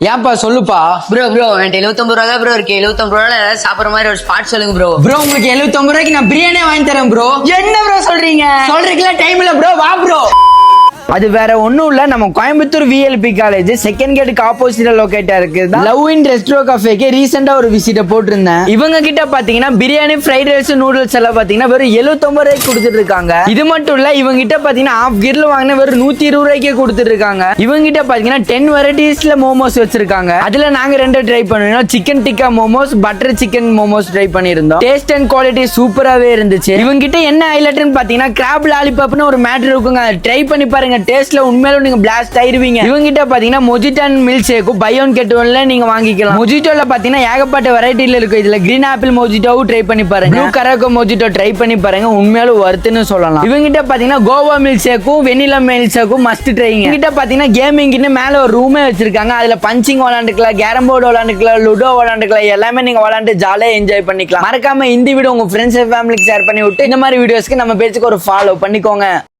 ஏன்பா சொல்லுப்பா. ப்ரோ என்கிட்ட 79 ரூபா தான் ப்ரோ இருக்கு. 79 ரூபால ஏதாவது சாப்பிடுற மாதிரி ஒரு ஸ்பாட் சொல்லுங்க ப்ரோ. ப்ரோ உங்களுக்கு 79 ரூபாய்க்கு நான் பிரியாணியே வாங்கி தரேன் ப்ரோ. என்ன ப்ரோ சொல்றீங்க? சொல்றதுக்குலாம் டைம் இல்ல ப்ரோ, வா ப்ரோ. அது வேற ஒண்ணும் இல்ல, நம்ம கோயம்புத்தூர் விஎல்பி காலேஜ் செகண்ட் கேட்டுக்கு ஆப்போசிட்ல லொகேட்டா இருக்குது. லவ் இன் ரெஸ்ட்ரோ கஃபேக்கு ரீசெண்டா ஒரு விசிட்ட போட்டிருந்தேன். இவங்க கிட்ட பாத்தீங்கன்னா பிரியாணி, ஃப்ரைட் ரைஸ், நூடுல்ஸ் எல்லாம் பாத்தீங்கன்னா வெறும் 79 ரூபாய்க்கு கொடுத்துட்டு இருக்காங்க. இது மட்டும் இல்ல, இவங்க கிட்ட பாத்தீங்கன்னா ஹாஃப் கிரில் வாங்கின வெறும் 120 ரூபாய்க்கே கொடுத்துட்டு இருக்காங்க. இவங்க கிட்ட பாத்தீங்கன்னா 10 வெரைட்டிஸ்ல மோமோஸ் வச்சிருக்காங்க. அதுல நாங்க 2 ட்ரை பண்ணிருந்தோம். Chicken tikka momos, butter chicken momos try பண்ணிருந்தோம். டேஸ்ட் அண்ட் குவாலிட்டி சூப்பராவே இருந்துச்சு. இவங்க கிட்ட என்ன ஹைலைட்னு பாத்தீங்கன்னா கிராப் லாலிபாப்னு ஒரு மேட்டர் இருக்குங்க. ட்ரை பண்ணி பாருங்க, டேஸ்ட்ல உண்மையில நீங்க பிளாஸ்ட் ஆயிருவீங்க. இவங்க கிட்ட பாத்தீங்கன்னா mojito and milk shake buy one get ஒன்ல நீங்க வாங்கிக்கலாம். மொஜிட்டோல பாத்தீங்கன்னா ஏகப்பட்ட வெரைட்டில இருக்கு. இதுல கிரீன் ஆப்பிள் மொஜிட்டோவும் ட்ரை பண்ணி பாருங்க. ப்ளூ கராக்கோ மொஜிட்டோ ட்ரை பண்ணி பாருங்க, உண்மையில வர்த்துன்னு சொல்லலாம். இவங்க கிட்ட பாத்தீங்கன்னா கோவா மில்க் ஷேக்கும் வெனிலா மில்க் ஷேக்கும் மஸ்ட் ட்ரைங்க. இவங்க கிட்ட பாத்தீங்கன்னா கேமிங்னு மேல ஒரு ரூமே வச்சிருக்காங்க. அதுல பஞ்சிங் விளையாண்டுக்கலாம், கேரம் போர்டு விளையாண்டுக்கலாம், லுடோ விளையாண்டுக்கலாம், எல்லாமே நீங்க விளையாண்டு ஜாலியா என்ஜாய் பண்ணிக்கலாம். மறக்காம இந்த வீடியோ உங்க ஃப்ரெண்ட்ஸ் ஃபேமிலிக்கு ஷேர் பண்ணி விட்டு இந்த மாதிரி வீடியோஸ்க்கு நம்ம பேஜுக்கு ஒரு ஃபாலோ பண்ணிக்கோங்க.